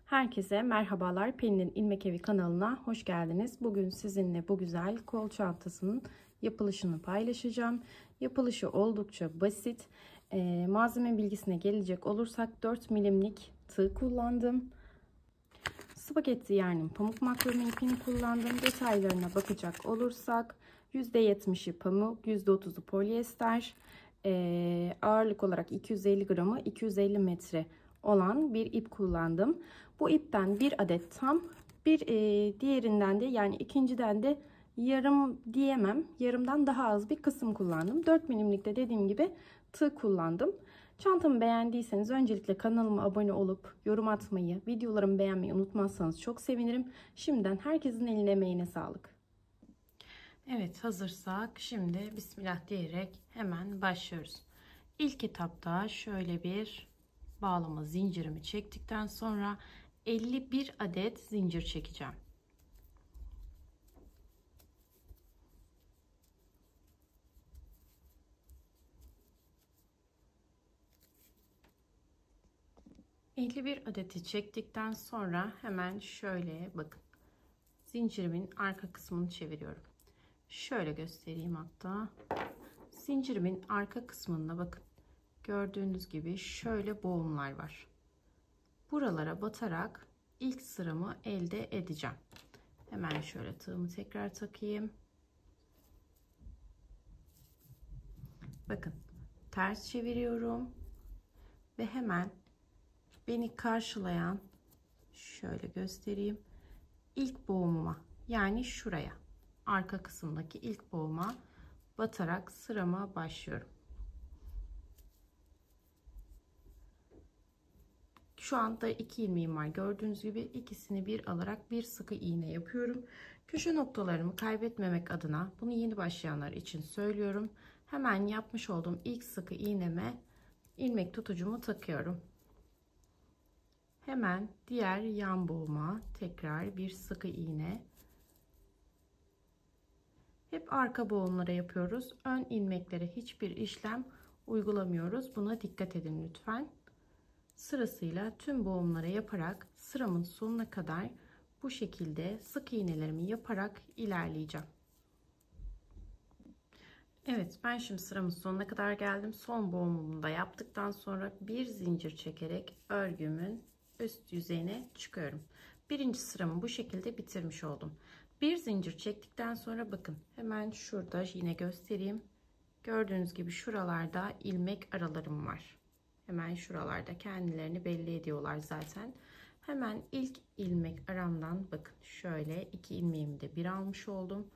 Herkese merhabalar. Pelin'in İlmek Evi kanalına hoş geldiniz. Bugün sizinle bu güzel kol çantasının yapılışını paylaşacağım. Yapılışı oldukça basit. Malzeme bilgisine gelecek olursak 4 milimlik tığ kullandım. Spagetti yani pamuk makrome ipini kullandım. Detaylarına bakacak olursak %70'i pamuk, %30'u polyester. Ağırlık olarak 250 gramı 250 metre olan bir ip kullandım. Bu ipten bir adet tam, bir diğerinden de yani ikinciden de yarım diyemem, yarımdan daha az bir kısım kullandım. 4 milimlikte dediğim gibi tığ kullandım. Çantamı beğendiyseniz öncelikle kanalıma abone olup yorum atmayı, videolarımı beğenmeyi unutmazsanız çok sevinirim. Şimdiden herkesin eline emeğine sağlık. Evet, hazırsak şimdi Bismillah diyerek hemen başlıyoruz. İlk etapta şöyle bir bağlama zincirimi çektikten sonra 51 adet zincir çekeceğim. ...51 adeti çektikten sonra hemen şöyle bakın. Zincirimin arka kısmını çeviriyorum. Şöyle göstereyim hatta. Zincirimin arka kısmında bakın. Gördüğünüz gibi şöyle boğumlar var. Buralara batarak ilk sıramı elde edeceğim. Hemen şöyle tığımı tekrar takayım. Bakın ters çeviriyorum ve hemen beni karşılayan şöyle göstereyim. İlk boğumuma yani şuraya arka kısımdaki ilk boğuma batarak sırama başlıyorum. Şu anda 2 ilmeğim var. Gördüğünüz gibi ikisini bir alarak bir sık iğne yapıyorum. Köşe noktalarımı kaybetmemek adına bunu yeni başlayanlar için söylüyorum. Hemen yapmış olduğum ilk sık iğneme ilmek tutucumu takıyorum. Hemen diğer yan boğuma tekrar bir sık iğne. Hep arka boğumlara yapıyoruz. Ön ilmeklere hiçbir işlem uygulamıyoruz. Buna dikkat edin lütfen. Sırasıyla tüm boğumlara yaparak sıramın sonuna kadar bu şekilde sık iğnelerimi yaparak ilerleyeceğim. Evet, ben şimdi sıramın sonuna kadar geldim. Son boğumumu da yaptıktan sonra bir zincir çekerek örgümün üst yüzeyine çıkıyorum. Birinci sıramı bu şekilde bitirmiş oldum. Bir zincir çektikten sonra bakın hemen şurada yine göstereyim. Gördüğünüz gibi şuralarda ilmek aralarım var. Hemen şuralarda kendilerini belli ediyorlar zaten. Hemen ilk ilmek aramdan bakın şöyle 2 ilmeğimi de bir almış oldum.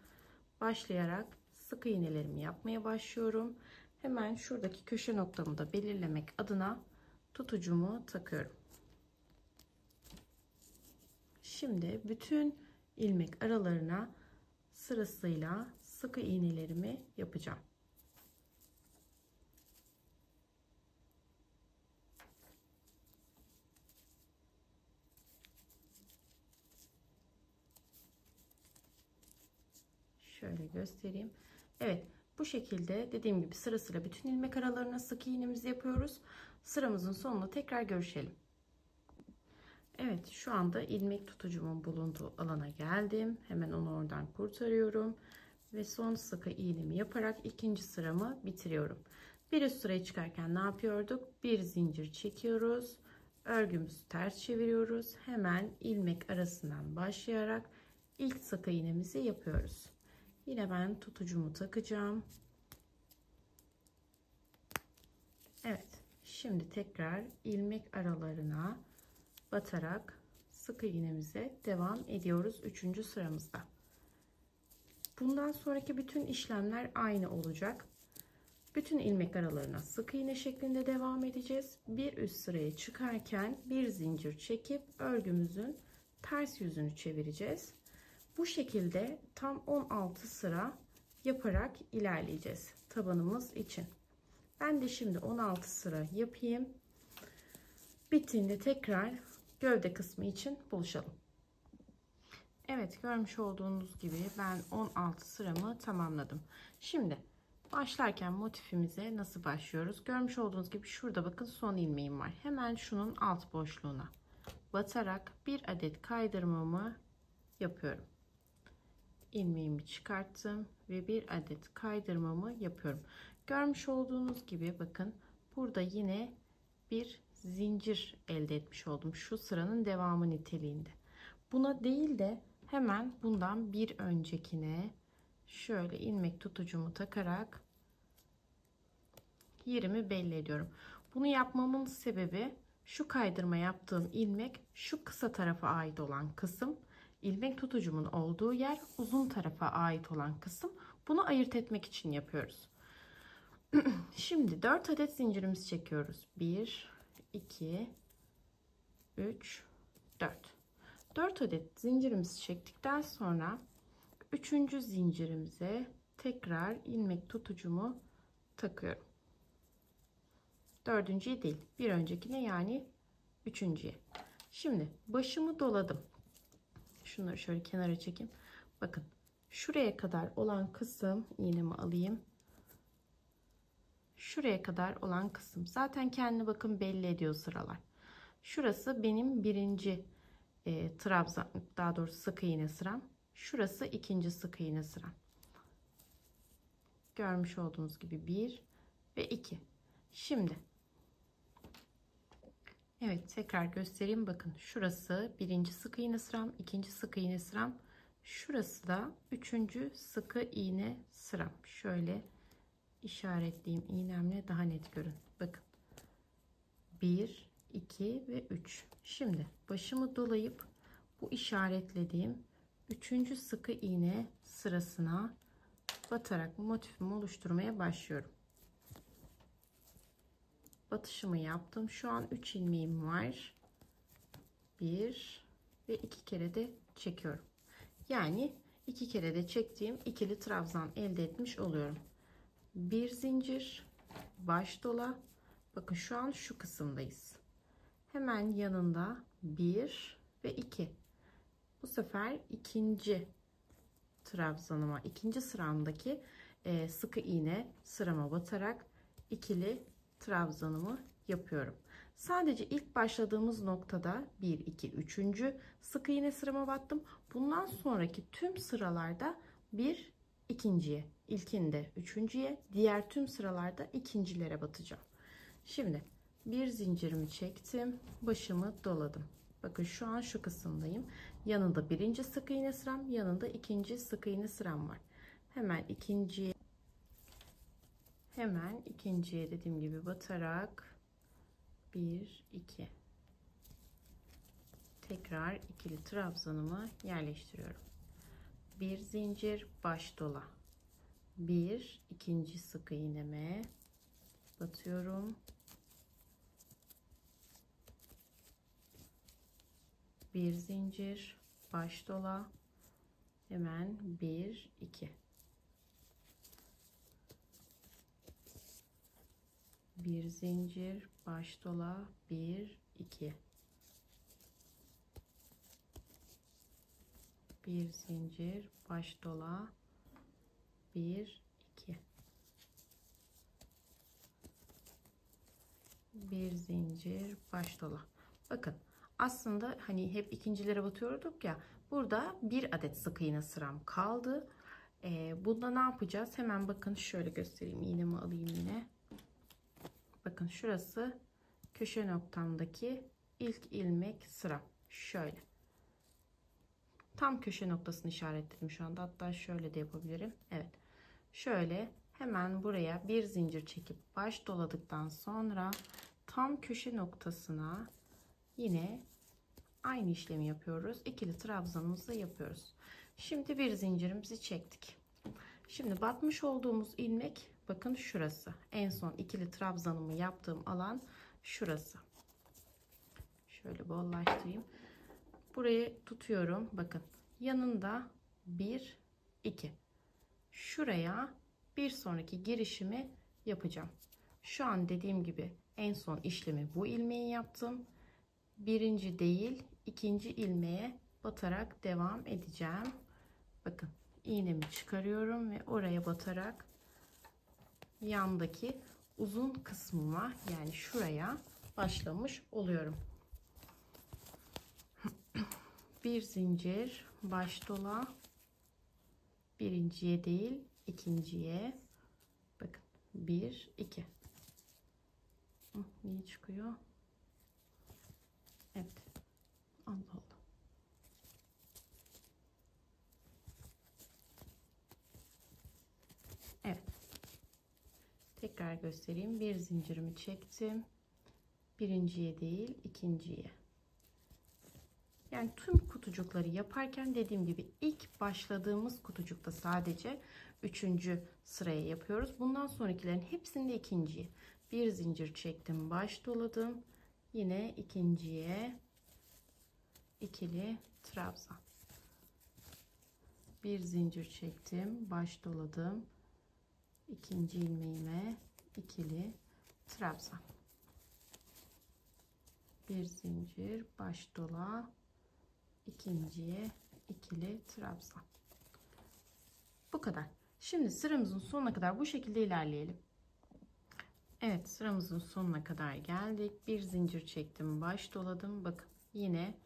Başlayarak sık iğnelerimi yapmaya başlıyorum. Hemen şuradaki köşe noktamı da belirlemek adına tutucumu takıyorum. Şimdi bütün ilmek aralarına sırasıyla sık iğnelerimi yapacağım. Şöyle göstereyim. Evet, bu şekilde dediğim gibi sırasıyla bütün ilmek aralarına sık iğnemizi yapıyoruz. Sıramızın sonunda tekrar görüşelim. Evet, şu anda ilmek tutucumun bulunduğu alana geldim. Hemen onu oradan kurtarıyorum ve son sık iğnemi yaparak ikinci sıramı bitiriyorum. Bir üst sıraya çıkarken ne yapıyorduk? Bir zincir çekiyoruz. Örgümüzü ters çeviriyoruz. Hemen ilmek arasından başlayarak ilk sık iğnemizi yapıyoruz. Yine ben tutucumu takacağım. Evet, şimdi tekrar ilmek aralarına batarak sık iğnemize devam ediyoruz 3. sıramızda. Bundan sonraki bütün işlemler aynı olacak. Bütün ilmek aralarına sık iğne şeklinde devam edeceğiz. Bir üst sıraya çıkarken bir zincir çekip örgümüzün ters yüzünü çevireceğiz. Bu şekilde tam 16 sıra yaparak ilerleyeceğiz tabanımız için. Ben de şimdi 16 sıra yapayım. Bittiğinde tekrar gövde kısmı için buluşalım. Evet, görmüş olduğunuz gibi ben 16 sıramı tamamladım. Şimdi başlarken motifimize nasıl başlıyoruz? Görmüş olduğunuz gibi şurada bakın son ilmeğim var. Hemen şunun alt boşluğuna batarak bir adet kaydırmamı yapıyorum. İlmeğimi çıkarttım ve bir adet kaydırmamı yapıyorum. Görmüş olduğunuz gibi bakın burada yine bir zincir elde etmiş oldum. Şu sıranın devamı niteliğinde. Buna değil de hemen bundan bir öncekine şöyle ilmek tutucumu takarak yerimi belli ediyorum. Bunu yapmamın sebebi şu kaydırma yaptığım ilmek şu kısa tarafa ait olan kısım, ilmek tutucumun olduğu yer uzun tarafa ait olan kısım. Bunu ayırt etmek için yapıyoruz. Şimdi 4 adet zincirimizi çekiyoruz. 1, 2, 3, 4. 4 adet zincirimizi çektikten sonra 3. zincirimize tekrar ilmek tutucumu takıyorum. Dördüncüye değil, bir öncekine, yani üçüncüye. Şimdi başımı doladım. Şunları şöyle kenara çekeyim. Bakın şuraya kadar olan kısım, iğnemi alayım. Şuraya kadar olan kısım zaten kendini bakın belli ediyor sıralar. Şurası benim birinci trabzan, daha doğrusu sık iğne sıram. Şurası ikinci sık iğne sıram. Görmüş olduğunuz gibi 1 ve 2. Şimdi evet, tekrar göstereyim. Bakın şurası birinci sık iğne sıram, ikinci sık iğne sıram. Şurası da üçüncü sık iğne sıram. Şöyle işaretleyeyim iğnemle, daha net görün. Bakın 1, 2 ve 3. Şimdi başımı dolayıp bu işaretlediğim üçüncü sık iğne sırasına batarak motifimi oluşturmaya başlıyorum. Batışımı yaptım. Şu an 3 ilmeğim var. 1 ve 2 kere de çekiyorum. Yani 2 kere de çektiğim ikili trabzan elde etmiş oluyorum. Bir zincir, baş dola. Bakın şu an şu kısımdayız. Hemen yanında 1 ve 2. Bu sefer ikinci trabzanıma, ikinci sıramdaki sık iğne sırama batarak ikili trabzanımı yapıyorum. Sadece ilk başladığımız noktada 1, 2, 3. sık iğne sırama battım. Bundan sonraki tüm sıralarda bir ikinciye, ilkinde üçüncüye, diğer tüm sıralarda ikincilere batacağım. Şimdi bir zincirimi çektim, başımı doladım. Bakın şu an şu kısımdayım. Yanında birinci sık iğne sıram, yanında ikinci sık iğne sıram var. Hemen ikinciye dediğim gibi batarak 1, 2. Tekrar ikili trabzanımı yerleştiriyorum. Bir zincir, baş dola. 1, ikinci sık iğneme batıyorum. Bir zincir, baş dola. Hemen 1, 2. Bir zincir, baş dola, 1, 2. Bir zincir, baş dola, 1, 2. Bir zincir, baş dola. Bakın aslında hani hep ikincilere batıyorduk ya, burada bir adet sık iğne sıram kaldı. Bunda ne yapacağız? Hemen bakın şöyle göstereyim, iğnemi alayım yine. Bakın şurası köşe noktamdaki ilk ilmek sıram. Şöyle. Tam köşe noktasını işaretledim şu anda. Hatta şöyle de yapabilirim. Evet. Şöyle hemen buraya bir zincir çekip baş doladıktan sonra tam köşe noktasına yine aynı işlemi yapıyoruz. İkili trabzanımızı yapıyoruz. Şimdi bir zincirimizi çektik. Şimdi batmış olduğumuz ilmek bakın şurası. En son ikili trabzanımı yaptığım alan şurası. Şöyle bollaştırayım. Burayı tutuyorum. Bakın yanında 1, 2. Şuraya bir sonraki girişimi yapacağım. Şu an dediğim gibi en son işlemi bu ilmeği yaptım. Birinci değil, ikinci ilmeğe batarak devam edeceğim. Bakın iğnemi çıkarıyorum ve oraya batarak yandaki uzun kısmıma, yani şuraya başlamış oluyorum. bir zincir baş dola, birinciye değil ikinciye. Bakın 1 2. Niye çıkıyor? Evet. Allah Allah. Evet. Tekrar göstereyim. Bir zincirimi çektim. Birinciye değil ikinciye. Yani tüm kutucukları yaparken dediğim gibi ilk başladığımız kutucukta sadece 3. sıraya yapıyoruz. Bundan sonrakilerin hepsinde ikinciye. Bir zincir çektim, baş doladım. Yine ikinciye ikili trabzan. Bir zincir çektim, baş doladım. İkinci ilmeğime ikili trabzan. Bir zincir, baş dola, ikinciye ikili trabzan. Bu kadar. Şimdi sıramızın sonuna kadar bu şekilde ilerleyelim. Evet, sıramızın sonuna kadar geldik. Bir zincir çektim, baş doladım. Bakın yine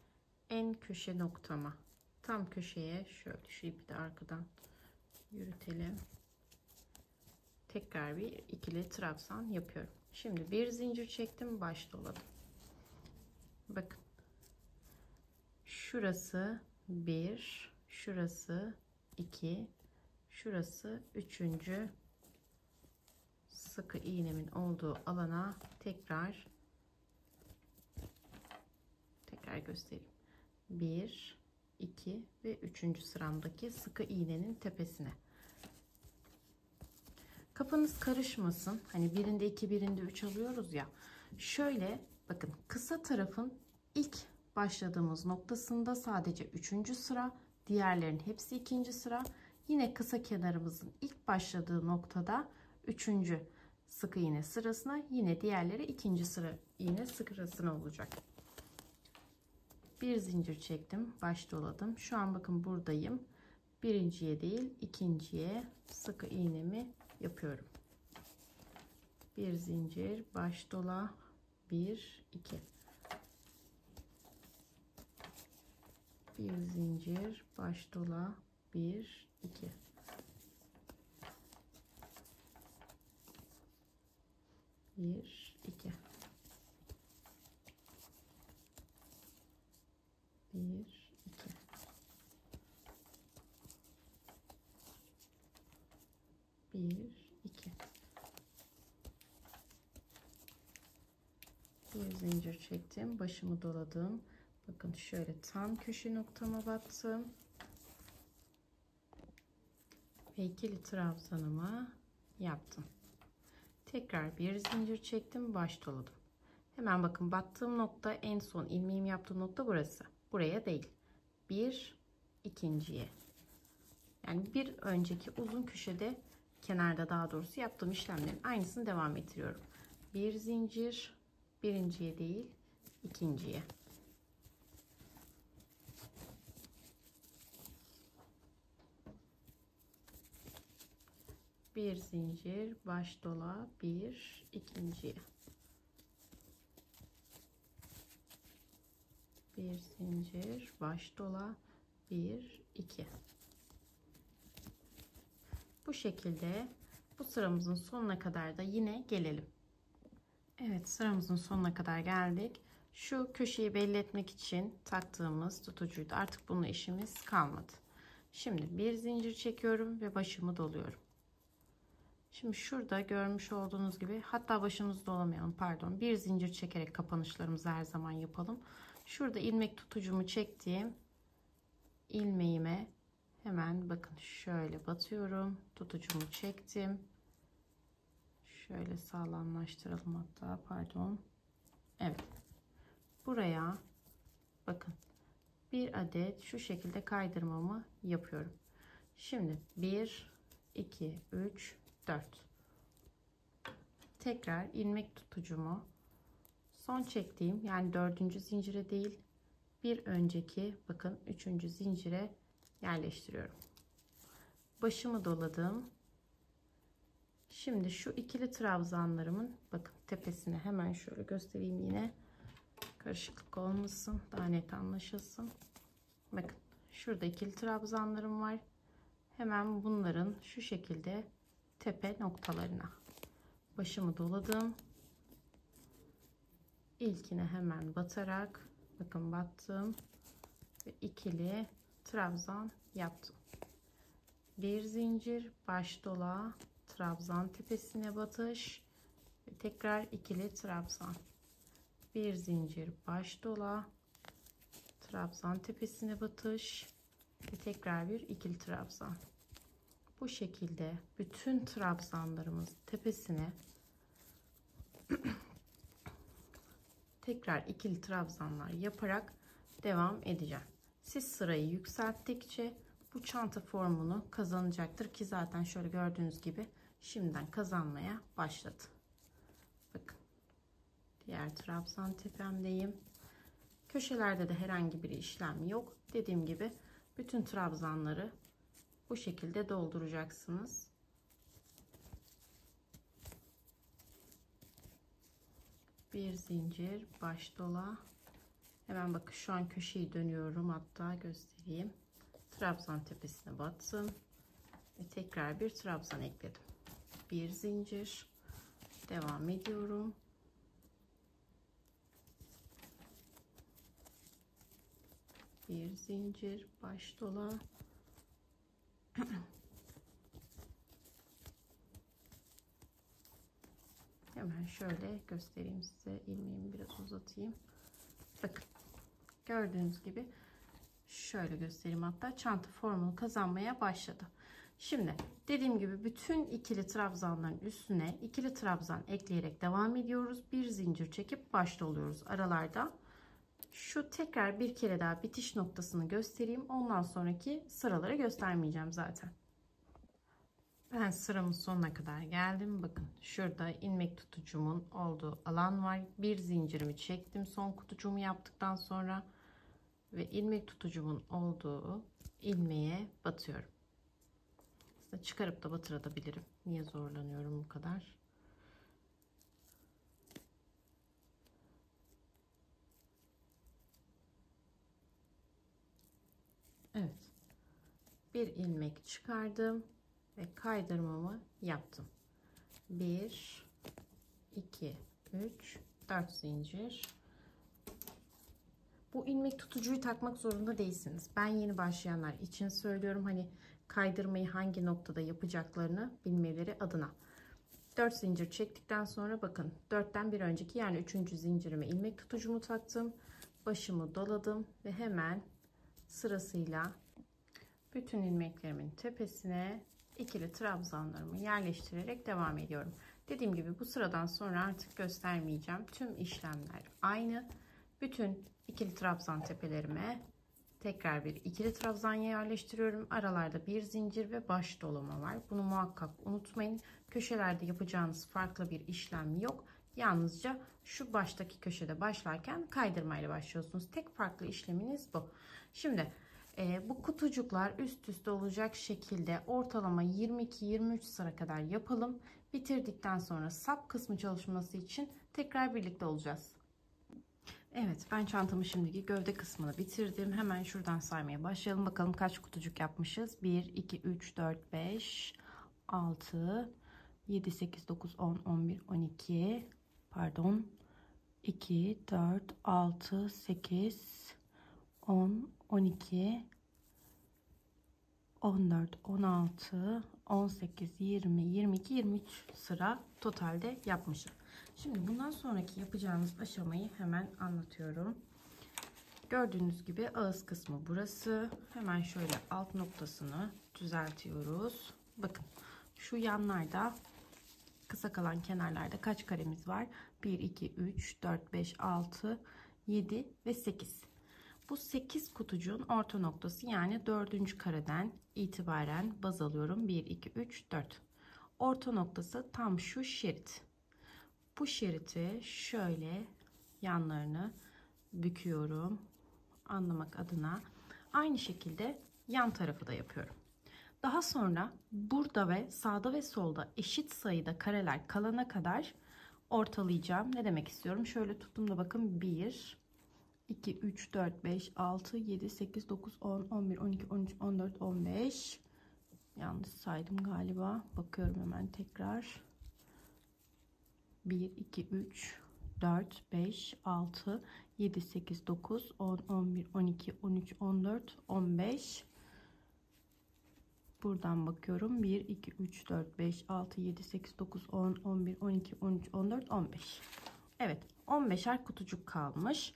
en köşe noktama, tam köşeye şöyle şu ipi de arkadan yürütelim. Tekrar bir ikili trabzan yapıyorum. Şimdi bir zincir çektim, baş doladım. Bakın şurası 1, şurası 2, şurası 3. sıkı iğnemin olduğu alana tekrar göstereyim. 1 2 ve 3. sıramdaki sıkı iğnenin tepesine. Kafanız karışmasın. Hani birinde 2, birinde 3 alıyoruz ya. Şöyle bakın, kısa tarafın ilk başladığımız noktasında sadece 3. sıra, diğerlerin hepsi 2. sıra. Yine kısa kenarımızın ilk başladığı noktada 3. sık iğne sırasına, yine diğerleri 2. sıra iğne sırasına olacak. Bir zincir çektim, baş doladım. Şu an bakın buradayım. Birinciye değil ikinciye sık iğnemi yapıyorum. Bir zincir, baş dola, 1 2. Bir zincir, baş dola, 1 2. Bir, iki. Bir, iki. Bir, iki. Bir zincir çektim, başımı doladım. Bakın şöyle tam köşe noktama battım ve ikili trabzanımı yaptım. Tekrar bir zincir çektim, baş doladım. Hemen bakın battığım nokta, en son ilmeğimi yaptığım nokta burası. Buraya değil. Bir ikinciye. Yani bir önceki uzun köşede, kenarda daha doğrusu yaptığım işlemlerin aynısını devam ettiriyorum. Bir zincir, birinciye değil ikinciye. Bir zincir, baş dola, bir ikinciye. Bir zincir, baş dola, 1 2. Bu şekilde bu sıramızın sonuna kadar da yine gelelim. Evet, sıramızın sonuna kadar geldik. Şu köşeyi belli etmek için taktığımız tutucuydu. Artık bununla işimiz kalmadı. Şimdi bir zincir çekiyorum ve başımı doluyorum. Şimdi şurada görmüş olduğunuz gibi, hatta başımızı dolamayalım, pardon, bir zincir çekerek kapanışlarımızı her zaman yapalım. Şurada ilmek tutucumu çektiğim ilmeğime hemen bakın şöyle batıyorum. Tutucumu çektim. Şöyle sağlamlaştıralım hatta, pardon. Evet. Buraya bakın bir adet şu şekilde kaydırmamı yapıyorum. Şimdi 1 2 3 4. Tekrar ilmek tutucumu son çektiğim, yani 4. zincire değil bir önceki bakın 3. zincire yerleştiriyorum. Başımı doladım. Şimdi şu ikili trabzanlarımın bakın tepesine hemen şöyle göstereyim, yine karışıklık olmasın, daha net anlaşılsın. Bakın şurada ikili trabzanlarım var. Hemen bunların şu şekilde tepe noktalarına başımı doladım. İlkine hemen batarak, bakın battım ve ikili trabzan yaptım. Bir zincir, baş dola, trabzan tepesine batış ve tekrar ikili trabzan. Bir zincir, baş dola, trabzan tepesine batış ve tekrar bir ikili trabzan. Bu şekilde bütün trabzanlarımız tepesine tekrar ikili trabzanlar yaparak devam edeceğim. Siz sırayı yükselttikçe bu çanta formunu kazanacaktır ki zaten şöyle gördüğünüz gibi şimdiden kazanmaya başladı. Bakın diğer trabzan tepemdeyim. Köşelerde de herhangi bir işlem yok. Dediğim gibi bütün trabzanları bu şekilde dolduracaksınız. Bir zincir, baş dola. Hemen bakın şu an köşeyi dönüyorum, hatta göstereyim. Trabzan tepesine battım ve tekrar bir trabzan ekledim. Bir zincir, devam ediyorum. Bir zincir, baş dola. Hemen şöyle göstereyim size, ilmeğimi biraz uzatayım. Bakın gördüğünüz gibi şöyle göstereyim, hatta çanta formunu kazanmaya başladı. Şimdi dediğim gibi bütün ikili trabzanların üstüne ikili trabzan ekleyerek devam ediyoruz. Bir zincir çekip başta oluyoruz aralarda. Şu tekrar bir kere daha bitiş noktasını göstereyim. Ondan sonraki sıraları göstermeyeceğim zaten. Ben sıramın sonuna kadar geldim. Bakın şurada ilmek tutucumun olduğu alan var. Bir zincirimi çektim son kutucuğumu yaptıktan sonra ve ilmek tutucumun olduğu ilmeğe batıyorum. Aslında çıkarıp da batırabilirim. Niye zorlanıyorum bu kadar? Evet. Bir ilmek çıkardım ve kaydırmamı yaptım. 1 2 3 4 zincir. Bu ilmek tutucuyu takmak zorunda değilsiniz. Ben yeni başlayanlar için söylüyorum, hani kaydırmayı hangi noktada yapacaklarını bilmeleri adına. 4 zincir çektikten sonra bakın 4'ten bir önceki yani 3. zincirime ilmek tutucumu taktım. Başımı doladım ve hemen sırasıyla bütün ilmeklerimin tepesine ikili trabzanlarımı yerleştirerek devam ediyorum. Dediğim gibi bu sıradan sonra artık göstermeyeceğim. Tüm işlemler aynı. Bütün ikili trabzan tepelerime tekrar bir ikili trabzan yerleştiriyorum. Aralarda bir zincir ve baş dolama var. Bunu muhakkak unutmayın. Köşelerde yapacağınız farklı bir işlem yok. Yalnızca şu baştaki köşede başlarken kaydırmayla başlıyorsunuz. Tek farklı işleminiz bu. Şimdi bu kutucuklar üst üste olacak şekilde ortalama 22-23 sıra kadar yapalım. Bitirdikten sonra sap kısmı çalışması için tekrar birlikte olacağız. Evet, ben çantamın şimdiki gövde kısmını bitirdim. Hemen şuradan saymaya başlayalım. Bakalım kaç kutucuk yapmışız. 1, 2, 3, 4, 5, 6, 7, 8, 9, 10, 11, 12, pardon. 2, 4, 6, 8, 10, 12, 14, 16, 18, 20, 22, 23 sıra totalde yapmışım. Şimdi bundan sonraki yapacağımız aşamayı hemen anlatıyorum. Gördüğünüz gibi ağız kısmı burası. Hemen şöyle alt noktasını düzeltiyoruz. Bakın şu yanlarda kısa kalan kenarlarda kaç karemiz var? 1, 2, 3, 4, 5, 6, 7 ve 8. Bu 8 kutucuğun orta noktası, yani 4. kareden itibaren baz alıyorum. 1, 2, 3, 4. Orta noktası tam şu şerit. Bu şeriti şöyle yanlarını büküyorum anlamak adına. Aynı şekilde yan tarafı da yapıyorum. Daha sonra burada ve sağda ve solda eşit sayıda kareler kalana kadar ortalayacağım. Ne demek istiyorum? Şöyle tuttum da bakın 1, 2, 3, 4, 5, 6, 7, 8, 9, 10, 11, 12, 13, 14, 15. Yanlış saydım galiba. Bakıyorum hemen tekrar. 1, 2, 3, 4, 5, 6, 7, 8, 9, 10, 11, 12, 13, 14, 15. Buradan bakıyorum. 1, 2, 3, 4, 5, 6, 7, 8, 9, 10, 11, 12, 13, 14, 15. Evet, 15'er kutucuk kalmış.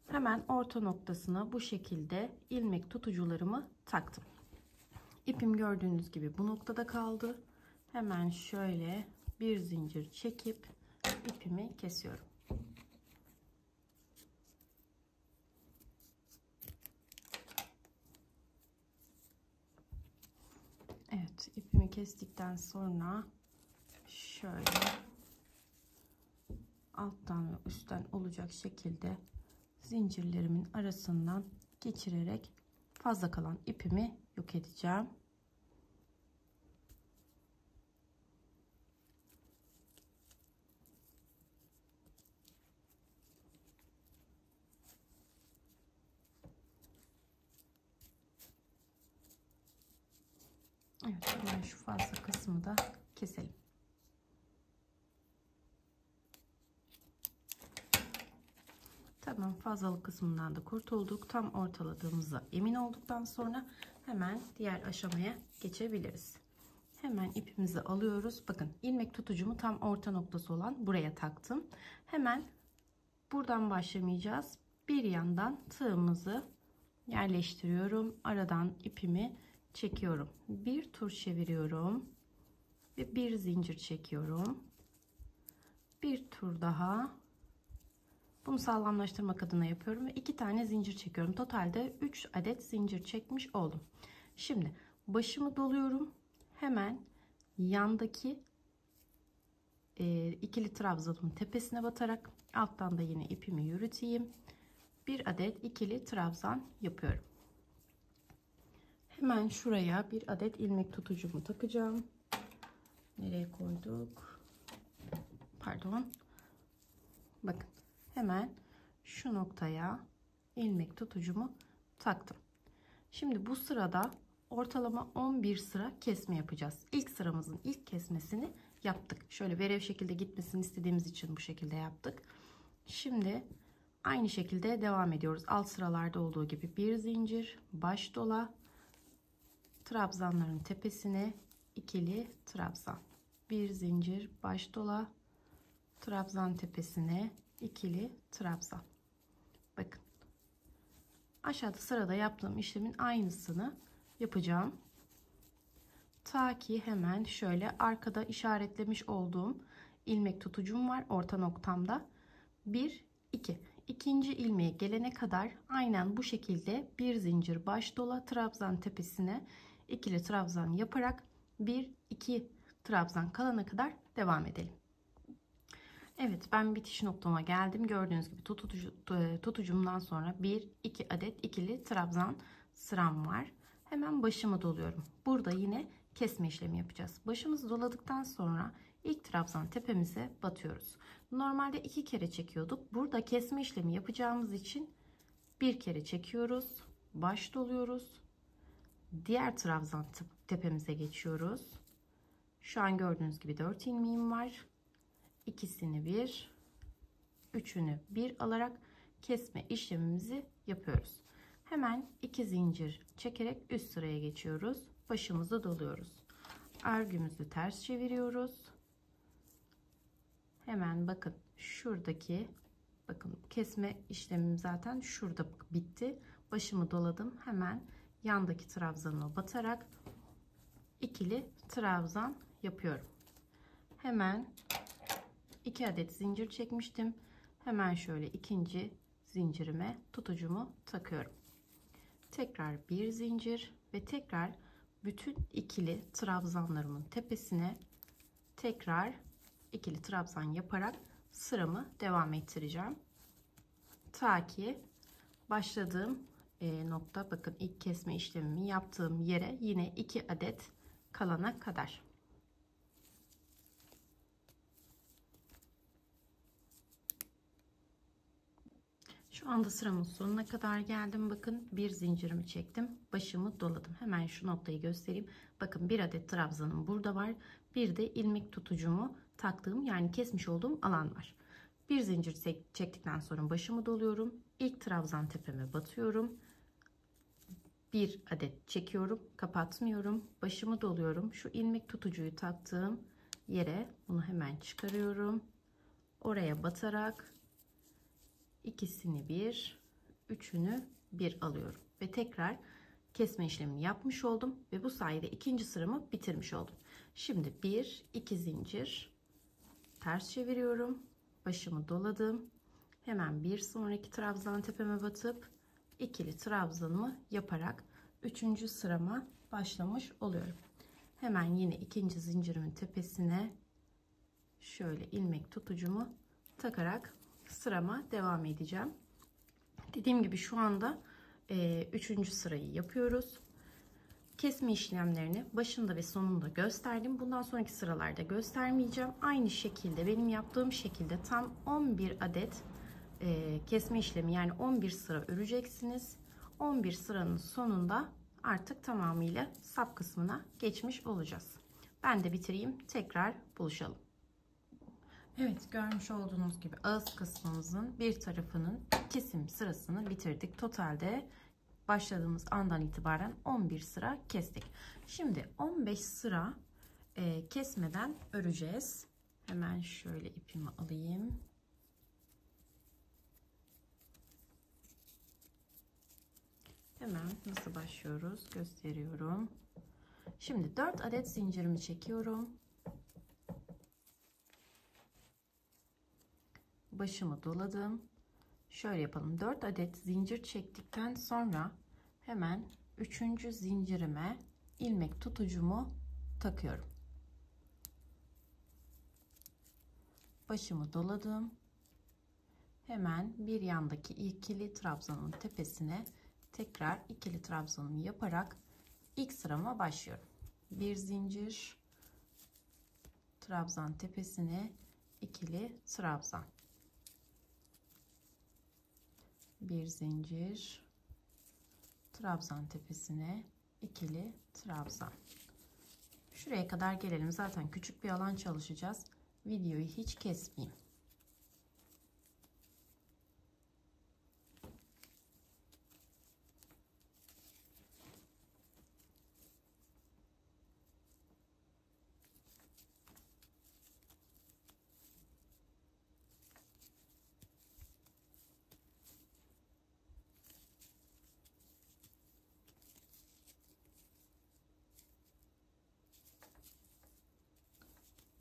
Hemen orta noktasına bu şekilde ilmek tutucularımı taktım. İpim gördüğünüz gibi bu noktada kaldı. Hemen şöyle bir zincir çekip ipimi kesiyorum. Evet, ipimi kestikten sonra şöyle alttan ve üstten olacak şekilde zincirlerimin arasından geçirerek fazla kalan ipimi yok edeceğim. Evet, hemen şu fazla kısmı da keselim. Tamam, fazlalık kısmından da kurtulduk. Tam ortaladığımıza emin olduktan sonra hemen diğer aşamaya geçebiliriz. Hemen ipimizi alıyoruz. Bakın, ilmek tutucumu tam orta noktası olan buraya taktım. Hemen buradan başlamayacağız. Bir yandan tığımızı yerleştiriyorum. Aradan ipimi çekiyorum. Bir tur çeviriyorum ve bir zincir çekiyorum. Bir tur daha. Bunu sağlamlaştırmak adına yapıyorum ve 2 tane zincir çekiyorum. Totalde 3 adet zincir çekmiş oldum. Şimdi başımı doluyorum. Hemen yandaki ikili trabzanın tepesine batarak alttan da yine ipimi yürüteyim. Bir adet ikili trabzan yapıyorum. Hemen şuraya bir adet ilmek tutucumu takacağım. Nereye koyduk? Pardon. Bakın, hemen şu noktaya ilmek tutucumu taktım. Şimdi bu sırada ortalama 11 sıra kesme yapacağız. İlk sıramızın ilk kesmesini yaptık. Şöyle verev şekilde gitmesini istediğimiz için bu şekilde yaptık. Şimdi aynı şekilde devam ediyoruz. Alt sıralarda olduğu gibi bir zincir, baş dola, trabzanların tepesine ikili trabzan, bir zincir, baş dola, trabzan tepesine ikili trabzan. Bakın, aşağıda sırada yaptığım işlemin aynısını yapacağım. Ta ki hemen şöyle arkada işaretlemiş olduğum ilmek tutucum var orta noktamda. 1, 2. İkinci ilmeğe gelene kadar aynen bu şekilde bir zincir, baş dola, trabzan tepesine ikili trabzan yaparak 1, 2 trabzan kalana kadar devam edelim. Evet, ben bitiş noktama geldim. Gördüğünüz gibi tutucumdan sonra 1, 2 adet ikili trabzan sıram var. Hemen başımı doluyorum. Burada yine kesme işlemi yapacağız. Başımızı doladıktan sonra ilk trabzan tepemize batıyoruz. Normalde 2 kere çekiyorduk. Burada kesme işlemi yapacağımız için bir kere çekiyoruz. Baş doluyoruz. Diğer trabzan tepemize geçiyoruz. Şu an gördüğünüz gibi 4 ilmeğim var. İkisini bir, üçünü bir alarak kesme işlemimizi yapıyoruz. Hemen 2 zincir çekerek üst sıraya geçiyoruz. Başımızı doluyoruz. Örgümüzü ters çeviriyoruz. Hemen bakın şuradaki, bakın kesme işlemim zaten şurada bitti. Başımı doladım. Hemen yandaki trabzanıma batarak ikili trabzan yapıyorum. Hemen 2 adet zincir çekmiştim. Hemen şöyle ikinci zincirime tutucumu takıyorum. Tekrar bir zincir ve tekrar bütün ikili trabzanlarımın tepesine tekrar ikili trabzan yaparak sıramı devam ettireceğim. Ta ki başladığım nokta, bakın ilk kesme işlemimi yaptığım yere yine 2 adet kalana kadar. Şu anda sıramın sonuna kadar geldim. Bakın bir zincirimi çektim. Başımı doladım. Hemen şu noktayı göstereyim. Bakın bir adet trabzanım burada var. Bir de ilmek tutucumu taktığım, yani kesmiş olduğum alan var. Bir zincir çektikten sonra başımı doluyorum. İlk trabzan tepeme batıyorum. Bir adet çekiyorum. Kapatmıyorum. Başımı doluyorum. Şu ilmek tutucuyu taktığım yere bunu hemen çıkarıyorum. Oraya batarak ikisini bir, üçünü bir alıyorum ve tekrar kesme işlemini yapmış oldum ve bu sayede ikinci sıramı bitirmiş oldum. Şimdi bir, iki zincir ters çeviriyorum. Başımı doladım. Hemen bir sonraki trabzan tepeme batıp ikili trabzanımı yaparak üçüncü sırama başlamış oluyorum. Hemen yine ikinci zincirimin tepesine şöyle ilmek tutucumu takarak sırama devam edeceğim. Dediğim gibi şu anda 3. sırayı yapıyoruz. Kesme işlemlerini başında ve sonunda gösterdim. Bundan sonraki sıralarda göstermeyeceğim. Aynı şekilde benim yaptığım şekilde tam 11 adet kesme işlemi, yani 11 sıra öreceksiniz. 11 sıranın sonunda artık tamamıyla sap kısmına geçmiş olacağız. Ben de bitireyim, tekrar buluşalım. Evet, görmüş olduğunuz gibi ağız kısmımızın bir tarafının kesim sırasını bitirdik. Totalde başladığımız andan itibaren 11 sıra kestik. Şimdi 15 sıra kesmeden öreceğiz. Hemen şöyle ipimi alayım. Hemen nasıl başlıyoruz gösteriyorum. Şimdi 4 adet zincirimi çekiyorum. Başımı doladım. Şöyle yapalım. 4 adet zincir çektikten sonra hemen 3. zincirime ilmek tutucumu takıyorum. Başımı doladım. Hemen bir yandaki ikili trabzanın tepesine tekrar ikili trabzanımı yaparak ilk sırama başlıyorum. Bir zincir, trabzan tepesine ikili trabzan. Bir zincir, trabzan tepesine ikili trabzan. Şuraya kadar gelelim. Zaten küçük bir alan çalışacağız. Videoyu hiç kesmeyeyim.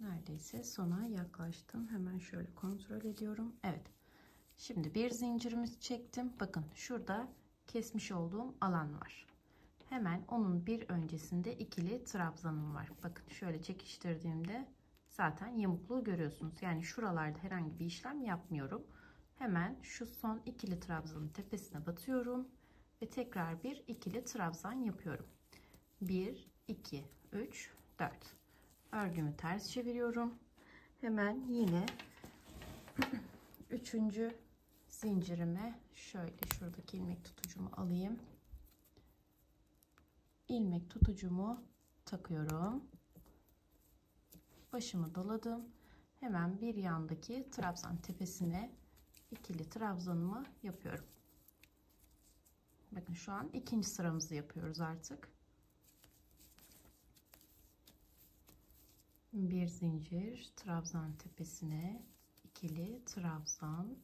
Neredeyse sona yaklaştım. Hemen şöyle kontrol ediyorum. Evet. Şimdi bir zincirimi çektim. Bakın şurada kesmiş olduğum alan var. Hemen onun bir öncesinde ikili trabzanım var. Bakın şöyle çekiştirdiğimde zaten yamukluğu görüyorsunuz. Yani şuralarda herhangi bir işlem yapmıyorum. Hemen şu son ikili trabzanın tepesine batıyorum ve tekrar bir ikili trabzan yapıyorum. 1, 2, 3, 4. Örgümü ters çeviriyorum. Hemen yine 3. zincirime şöyle şuradaki ilmek tutucumu alayım. İlmek tutucumu takıyorum. Başımı doladım. Hemen bir yandaki trabzan tepesine ikili trabzanımı yapıyorum. Bakın şu an ikinci sıramızı yapıyoruz artık. Bir zincir, trabzan tepesine ikili trabzan.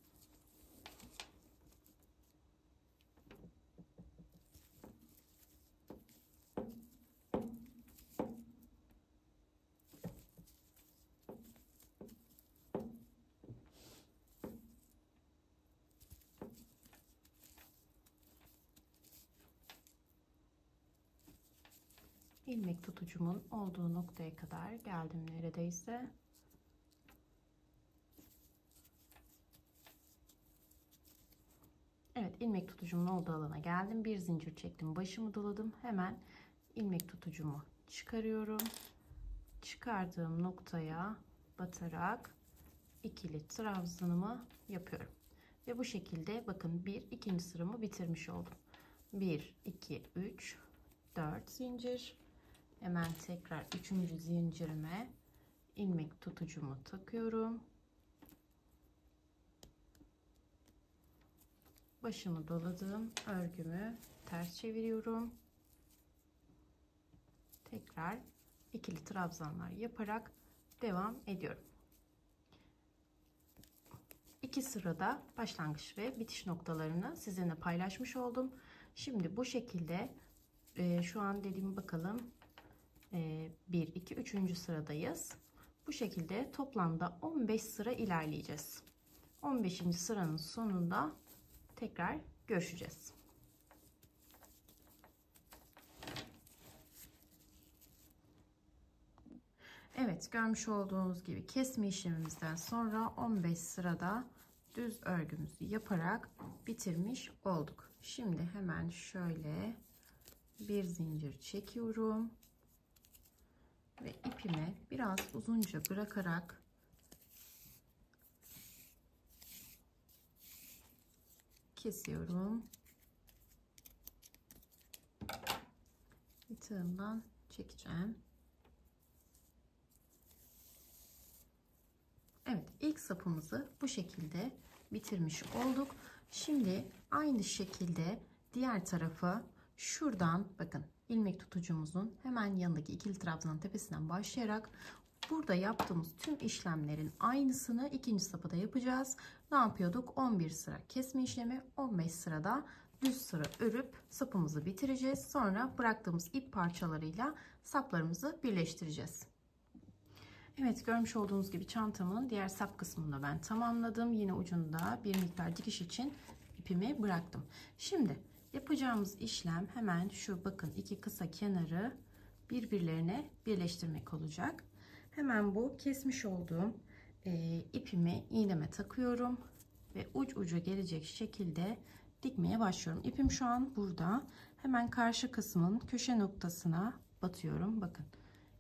İlmek tutucumun olduğu noktaya kadar geldim neredeyse. Evet, ilmek tutucumun olduğu alana geldim. Bir zincir çektim, başımı doladım. Hemen ilmek tutucumu çıkarıyorum. Çıkardığım noktaya batarak ikili trabzanımı yapıyorum. Ve bu şekilde bakın ikinci sıramı bitirmiş oldum. 1, 2, 3, 4 zincir. Hemen tekrar 3. zincirime ilmek tutucumu takıyorum. Başımı doladım. Örgümü ters çeviriyorum. Tekrar ikili trabzanlar yaparak devam ediyorum. 2 sırada başlangıç ve bitiş noktalarını sizinle paylaşmış oldum. Şimdi bu şekilde şu an dediğim bakalım 1, 2, 3. sıradayız. Bu şekilde toplamda 15 sıra ilerleyeceğiz. 15. sıranın sonunda tekrar görüşeceğiz. Evet, görmüş olduğunuz gibi kesme işlemimizden sonra 15 sırada düz örgümüzü yaparak bitirmiş olduk. Şimdi hemen şöyle bir zincir çekiyorum ve ipimi biraz uzunca bırakarak kesiyorum. Bir tığımdan çekeceğim. Evet, ilk sapımızı bu şekilde bitirmiş olduk. Şimdi aynı şekilde diğer tarafa şuradan bakın ilmek tutucumuzun hemen yanındaki ikili trabzanın tepesinden başlayarak burada yaptığımız tüm işlemlerin aynısını ikinci safhada yapacağız. Ne yapıyorduk? 11 sıra kesme işlemi, 15 sırada düz sıra örüp sapımızı bitireceğiz. Sonra bıraktığımız ip parçalarıyla saplarımızı birleştireceğiz. Evet, görmüş olduğunuz gibi çantamın diğer sap kısmını ben tamamladım. Yine ucunda bir miktar dikiş için ipimi bıraktım. Şimdi yapacağımız işlem hemen şu bakın iki kısa kenarı birbirlerine birleştirmek olacak. Hemen bu kesmiş olduğum ipimi iğneme takıyorum ve uç uca gelecek şekilde dikmeye başlıyorum. İpim şu an burada. Hemen karşı kısmın köşe noktasına batıyorum. Bakın.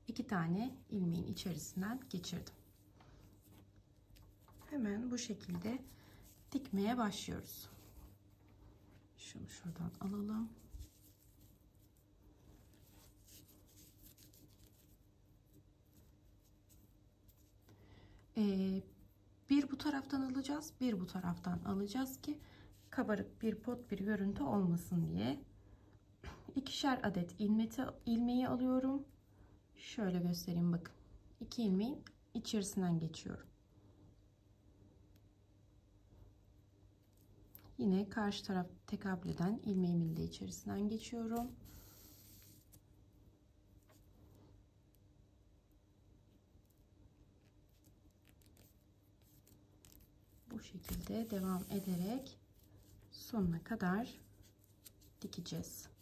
2 tane ilmeğin içerisinden geçirdim. Hemen bu şekilde dikmeye başlıyoruz. Şunu şuradan alalım. Bir bu taraftan alacağız, bir bu taraftan alacağız ki kabarık bir pot bir görüntü olmasın diye. 2'şer adet ilmeği alıyorum. Şöyle göstereyim bakın. 2 ilmeğin içerisinden geçiyorum. Yine karşı taraf tekabül eden ilmeğimin de içerisinden geçiyorum. Bu şekilde devam ederek sonuna kadar dikeceğiz.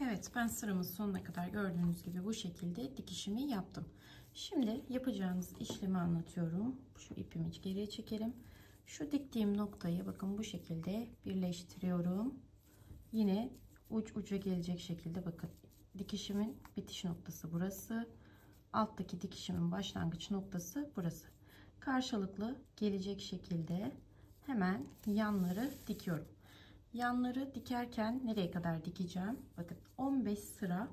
Evet, ben sıramın sonuna kadar gördüğünüz gibi bu şekilde dikişimi yaptım. Şimdi yapacağımız işlemi anlatıyorum. Şu ipimi geriye çekelim. Şu diktiğim noktayı bakın bu şekilde birleştiriyorum. Yine uç uca gelecek şekilde bakın dikişimin bitiş noktası burası. Alttaki dikişimin başlangıç noktası burası. Karşılıklı gelecek şekilde hemen yanları dikiyorum. Yanları dikerken nereye kadar dikeceğim? Bakın 15 sıra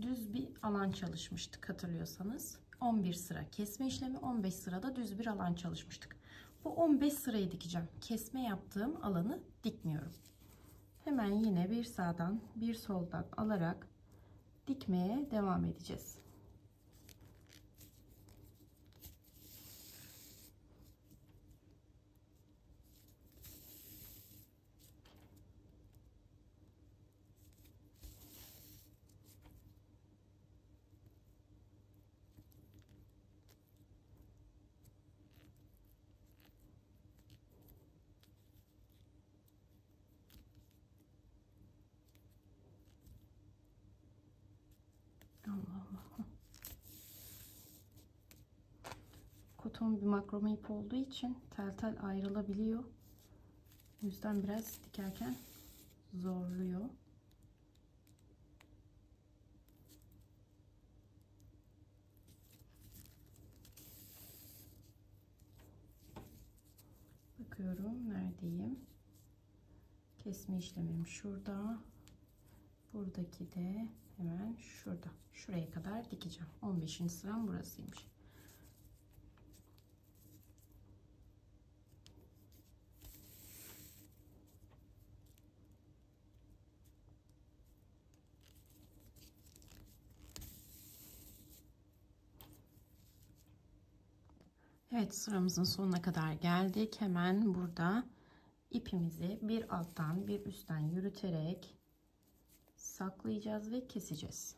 düz bir alan çalışmıştık hatırlıyorsanız. 11 sıra kesme işlemi, 15 sırada düz bir alan çalışmıştık. Bu 15 sırayı dikeceğim. Kesme yaptığım alanı dikmiyorum. Hemen yine bir sağdan bir soldan alarak dikmeye devam edeceğiz. Koton bir makrome ip olduğu için tel tel ayrılabiliyor. O yüzden biraz dikerken zorluyor. Bakıyorum neredeyim. Kesme işlemim şurada. Buradaki de hemen şurada. Şuraya kadar dikeceğim. 15. sıram burasıymış. Evet, sıramızın sonuna kadar geldik. Hemen burada ipimizi bir alttan bir üstten yürüterek saklayacağız ve keseceğiz.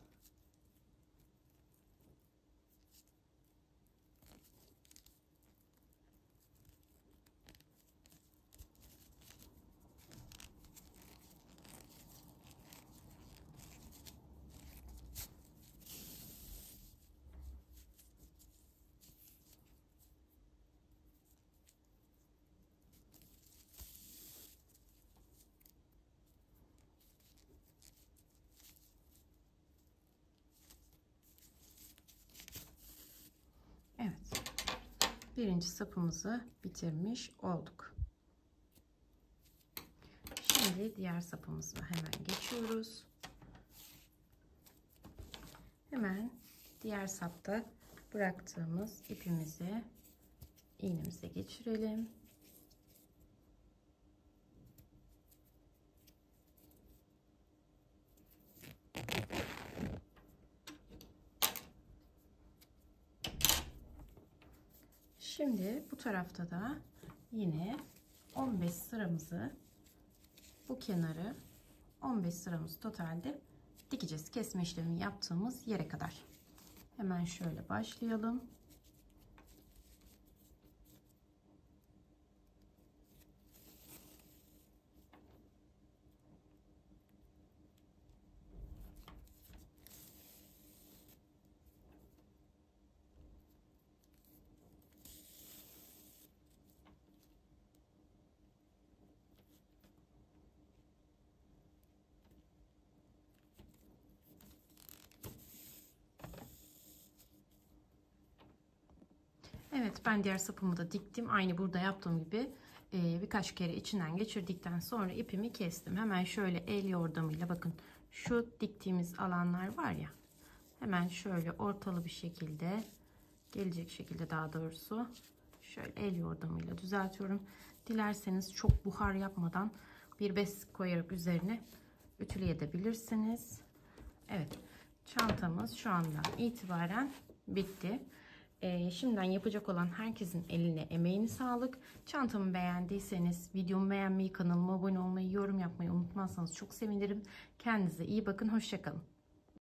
Evet. Birinci sapımızı bitirmiş olduk. Şimdi diğer sapımıza hemen geçiyoruz. Hemen diğer sapta bıraktığımız ipimizi iğnemize geçirelim. Şimdi bu tarafta da yine 15 sıramızı, bu kenarı 15 sıramız totalde dikeceğiz. Kesme işlemi yaptığımız yere kadar. Hemen şöyle başlayalım. Evet, ben diğer sapımı da diktim. Aynı burada yaptığım gibi birkaç kere içinden geçirdikten sonra ipimi kestim. Hemen şöyle el yordamıyla, bakın şu diktiğimiz alanlar var ya, hemen şöyle ortalı bir şekilde gelecek şekilde, daha doğrusu şöyle el yordamıyla düzeltiyorum. Dilerseniz çok buhar yapmadan bir bez koyarak üzerine ütüleyebilirsiniz. Evet, çantamız şu andan itibaren bitti. Şimdiden yapacak olan herkesin eline, emeğine sağlık. Çantamı beğendiyseniz videomu beğenmeyi, kanalıma abone olmayı, yorum yapmayı unutmazsanız çok sevinirim. Kendinize iyi bakın. Hoşça kalın.